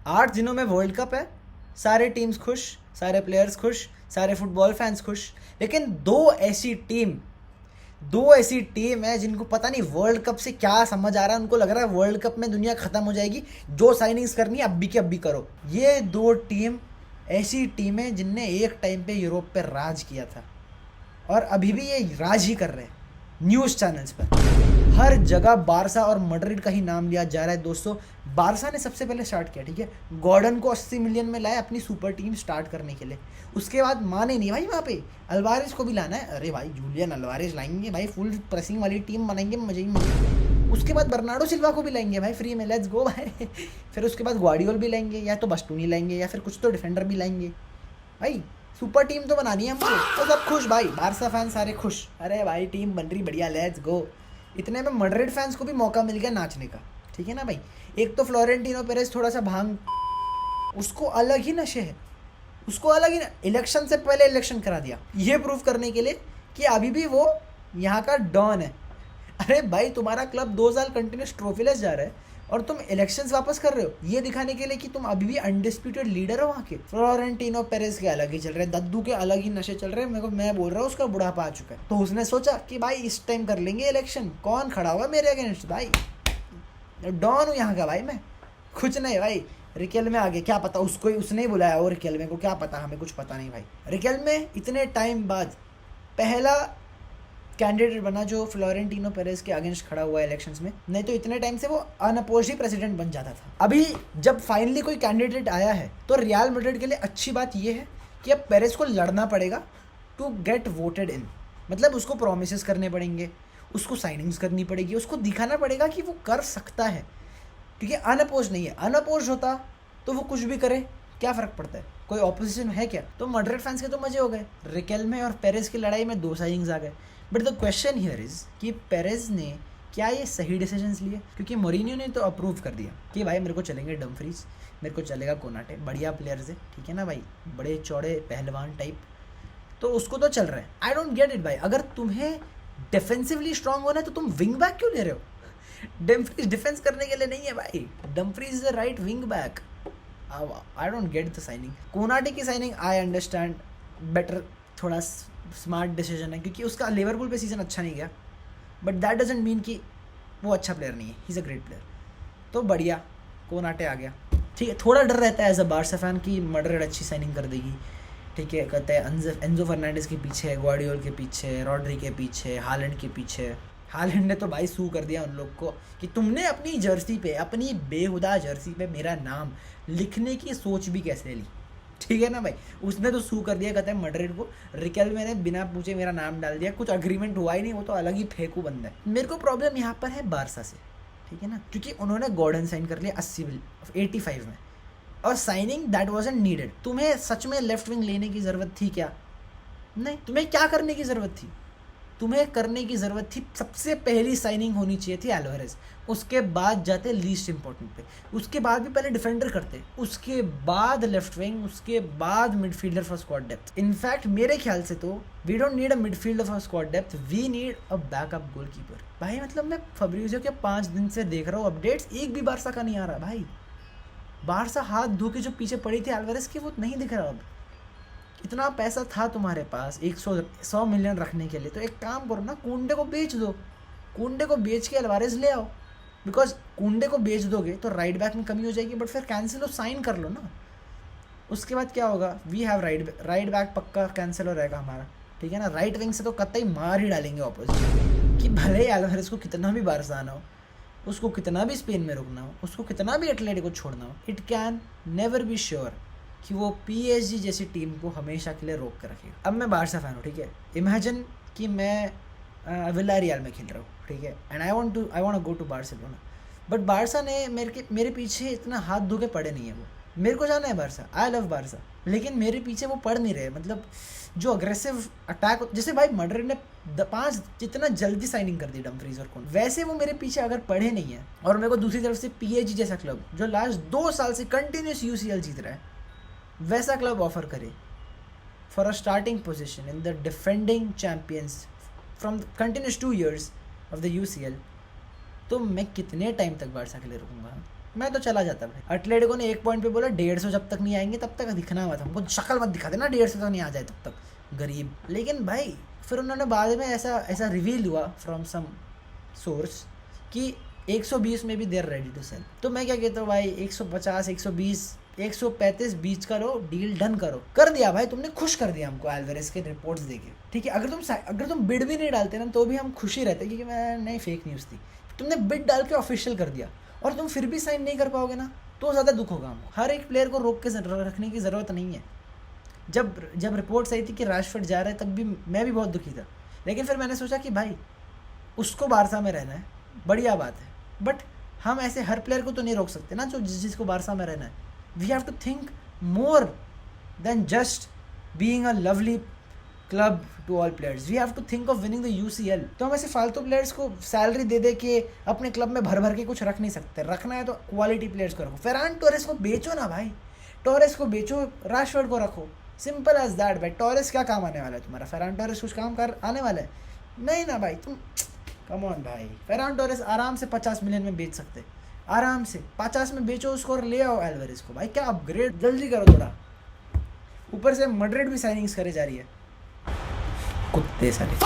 8 दिनों में world cup है, सारे टीम्स खुश, सारे प्लेयर्स खुश, सारे फुटबॉल फैंस खुश, लेकिन दो ऐसी टीम है जिनको पता नहीं वर्ल्ड कप से क्या समझ आ रहा है। उनको लग रहा है वर्ल्ड कप में दुनिया खत्म हो जाएगी, जो साइनिंग्स करनी है अभी की अभी करो। ये दो टीम ऐसी टीम है जिनने एक टाइम पे यूरोप पे राज किया था और अभी भी ये राज ही कर रहे हैं। न्यूज़ चैनल्स पर हर जगह बारसा और मैड्रिड का ही नाम लिया जा रहा है। दोस्तों, बारसा ने सबसे पहले स्टार्ट किया, ठीक है, गॉर्डन को 80 मिलियन में लाया अपनी सुपर टीम स्टार्ट करने के लिए। उसके बाद माने नहीं भाई, वहाँ पे अल्वारेज को भी लाना है। अरे भाई जूलियन अल्वारेज लाएंगे भाई, फुल प्रेसिंग वाली टीम बनाएंगे, मजे ही मजे। उसके बाद बर्नार्डो सिल्वा को भी लाएंगे भाई फ्री में, लेट्स गो भाई। फिर उसके बाद ग्वार्डियोल भी लाएंगे, या तो बस्टूनी लाएंगे, या फिर कुछ तो डिफेंडर भी लाएंगे। भाई सुपर टीम तो बनानी है हमको, तो सब खुश भाई, बारसा फैंस सारे खुश। अरे भाई टीम बन रही बढ़िया, लेट्स गो। इतने में मैड्रिड फैंस को भी मौका मिल गया नाचने का, ठीक है ना भाई। एक तो फ्लोरेंटिनो पेरेज थोड़ा सा भांग, उसको अलग ही नशे है, उसको अलग ही इलेक्शन से पहले इलेक्शन करा दिया ये प्रूव करने के लिए कि अभी भी वो यहाँ का डॉन है। अरे भाई तुम्हारा क्लब 2 साल कंटिन्यूस ट्रॉफीलेस जा रहा है और तुम इलेक्शंस वापस कर रहे हो ये दिखाने के लिए कि तुम अभी भी अनडिस्प्यूटेड लीडर हो वहाँ के। फ्लोरेंटिनो पेरेज के अलग ही चल रहे हैं, दद्दू के अलग ही नशे चल रहे हैं। मैं बोल रहा हूँ उसका बुढ़ापा आ चुका है, तो उसने सोचा कि भाई इस टाइम कर लेंगे इलेक्शन, कौन खड़ा होगा मेरे अगेंस्ट। भाई डॉन हूँ यहाँ का भाई मैं, कुछ नहीं भाई। रिकेल में आगे क्या पता, उसको ही उसने ही बुलाया हो रिकेल में को, क्या पता, हमें कुछ पता नहीं भाई। रिकेल में इतने टाइम बाद पहला कैंडिडेट बना जो फ्लोरेंटिनो पेरेज के अगेंस्ट खड़ा हुआ है इलेक्शंस में, नहीं तो इतने टाइम से वो अनअपोज्ड ही प्रेसिडेंट बन जाता था। अभी जब फाइनली कोई कैंडिडेट आया है तो रियल मैड्रिड के लिए अच्छी बात ये है कि अब पेरेज को लड़ना पड़ेगा टू गेट वोटेड इन। मतलब उसको प्रोमिसेस करने पड़ेंगे, उसको साइनिंग्स करनी पड़ेगी, उसको दिखाना पड़ेगा कि वो कर सकता है, क्योंकि अनअपोज नहीं है। अनअपोज होता तो वो कुछ भी करे, क्या फ़र्क पड़ता है, कोई ऑपोजिशन है क्या। तो मैड्रिड फैंस के तो मजे हो गए, रिकेल्मे और पेरेज की लड़ाई में 2 साइनिंग्स आ गए। But the question here is कि पेरेज ने क्या ये सही डिसीजंस लिए, क्योंकि मोरिनियो ने तो अप्रूव कर दिया कि भाई मेरे को चलेंगे डमफ्रीज, मेरे को चलेगा कोनाटे, बढ़िया प्लेयर्स है, ठीक है ना भाई, बड़े चौड़े पहलवान टाइप, तो उसको तो चल रहा है। आई डोंट गेट इट भाई, अगर तुम्हें डिफेंसिवली स्ट्रांग होना है तो तुम विंग बैक क्यों ले रहे हो। डमफ्रीज डिफेंस करने के लिए नहीं है भाई, Dumfries is the right wing back. I don't get the signing. Konate की साइनिंग आई अंडरस्टैंड बेटर, थोड़ा स्मार्ट डिसीजन है क्योंकि उसका लिवरपूल पे सीजन अच्छा नहीं गया, बट दैट डजंट मीन कि वो अच्छा प्लेयर नहीं है, he is a great player. तो बढ़िया कोनाटे आ गया, ठीक है। थोड़ा डर रहता है एज अ बारसा फैन कि मैड्रिड अच्छी साइनिंग कर देगी, ठीक है। कहते हैं एंजो फर्नांडिस के पीछे, ग्वार्डियोल के पीछे, रॉड्री के पीछे, हालैंड के पीछे। हालैंड ने तो भाई सू कर दिया उन लोग को कि तुमने अपनी जर्सी पे, अपनी बेहुदा जर्सी पे मेरा नाम लिखने की सोच भी कैसे ली, ठीक है ना भाई। उसने तो सू कर दिया, कहते हैं मैड्रिड को। रिकेल्मे ने बिना पूछे मेरा नाम डाल दिया, कुछ अग्रीमेंट हुआ ही नहीं, वो तो अलग ही फेंकू बंदा है। मेरे को प्रॉब्लम यहाँ पर है बारसा से, ठीक है ना, क्योंकि उन्होंने गॉर्डन साइन कर लिया 85 में, और साइनिंग दैट वाजंट नीडेड। तुम्हें सच में लेफ्ट विंग लेने की ज़रूरत थी क्या? नहीं। तुम्हें क्या करने की ज़रूरत थी? तुम्हें करने की ज़रूरत थी, सबसे पहली साइनिंग होनी चाहिए थी एल्वारेज, उसके बाद जाते लीस्ट इंपॉर्टेंट पे, उसके बाद भी पहले डिफेंडर करते, उसके बाद लेफ्ट विंग, उसके बाद midfielder for squad depth. In fact मेरे ख्याल से तो we don't need a midfielder for squad depth, we need a backup goalkeeper. भाई मतलब मैं फब्रिजियो के 5 दिन से देख रहा हूँ अपडेट्स, एक भी बारसा का नहीं आ रहा भाई। बारसा हाथ धो के जो पीछे पड़ी थी एल्वारेज की, वो नहीं दिख रहा अब। इतना पैसा था तुम्हारे पास 100 मिलियन रखने के लिए, तो एक काम करो ना, कुंडे को बेच दो, कुंडे को बेच के अल्वारेज ले आओ। बिकॉज कुंडे को बेच दोगे तो राइट बैक में कमी हो जाएगी, बट फिर कैंसिल हो, साइन कर लो ना। उसके बाद क्या होगा, वी हैव राइट बैक पक्का कैंसिल हो रहेगा हमारा, ठीक है ना। राइट विंग से तो कतई मार ही डालेंगे ऑपोजिट, कि भले ही एल्वारेज को कितना भी बारसा आना हो, उसको कितना भी स्पेन में रुकना हो, उसको कितना भी एटलेटिको छोड़ना हो, it can never be sure कि वो PSG जैसी टीम को हमेशा के लिए रोक कर रखेगा। अब मैं बारसा फैन हूँ, ठीक है। इमेजिन कि मैं विलारियल में खेल रहा हूँ, ठीक है, and I want go to Barcelona, but Barca ने मेरे पीछे इतना हाथ धो के पड़े नहीं है। वो मेरे को जाना है बारसा, आई लव बारसा, लेकिन मेरे पीछे वो पड़ नहीं रहे। मतलब जो अग्रेसिव अटैक, जैसे भाई मैड्रिड ने 5 जितना जल्दी साइनिंग कर दी डमफ्रीज और कौन, वैसे वो मेरे पीछे अगर पड़े नहीं है, और मेरे को दूसरी तरफ से PSG जैसा क्लब जो लास्ट 2 साल से कंटिन्यूस UCL जीत रहा है, वैसा क्लब ऑफर करे for a starting position in the defending champions from continuous 2 years of the UCL, तो मैं कितने टाइम तक बारसा के लिए रुकूंगा। मैं तो चला जाता भाई। एटलेटिको ने एक पॉइंट पे बोला 150 जब तक नहीं आएंगे तब तक दिखना मत, हमको शक्ल मत दिखा देना 150 तक नहीं आ जाए तब तक, गरीब। लेकिन भाई फिर उन्होंने बाद में ऐसा रिवील हुआ फ्रॉम सम सोर्स कि 120 में भी देर रेडी टू सेल। तो मैं क्या कहता हूँ भाई, 150, 120, 135 बीच करो, डील डन करो। कर दिया भाई तुमने, खुश कर दिया हमको एल्वेरेज के रिपोर्ट्स देके, ठीक है। अगर तुम बिड भी नहीं डालते ना तो भी हम खुशी रहते, क्योंकि मैं नहीं, फेक न्यूज़ थी। तुमने बिड डाल के ऑफिशियल कर दिया और तुम फिर भी साइन नहीं कर पाओगे ना, तो ज़्यादा दुख होगा हमको। हर एक प्लेयर को रोक के रखने की ज़रूरत नहीं है। जब रिपोर्ट्स आई थी कि राशफोर्ड जा रहा है, तब भी मैं भी बहुत दुखी था। लेकिन फिर मैंने सोचा कि भाई उसको बारसा में रहना है, बढ़िया बात है, बट हम ऐसे हर प्लेयर को तो नहीं रोक सकते ना जो जिसको बारसा में रहना है। We have to think more than just being a lovely club to all players. We have to think of winning the UCL। तो हम ऐसे फालतू प्लेयर्स को सैलरी दे के अपने क्लब में भर भर के कुछ रख नहीं सकते। रखना है तो क्वालिटी प्लेयर्स को रखो। फेरान टोरेस को बेचो ना भाई, टोरेस को बेचो, राशफोर्ड को रखो, सिंपल एज दैट भाई। टोरेस क्या काम आने वाला है तुम्हारा? फेरान टोरेस कुछ काम कर आने वाला है? नहीं ना भाई, तुम कम ऑन भाई। फेरान टोरेस आराम से 50 मिलियन में बेच सकते, आराम से 50 में बेचो उसको और ले आओ एल्वेरेज को। भाई क्या अपग्रेड, जल्दी करो थोड़ा। ऊपर से मैड्रिड भी साइनिंग्स करे जा रही है, कुत्ते सारे।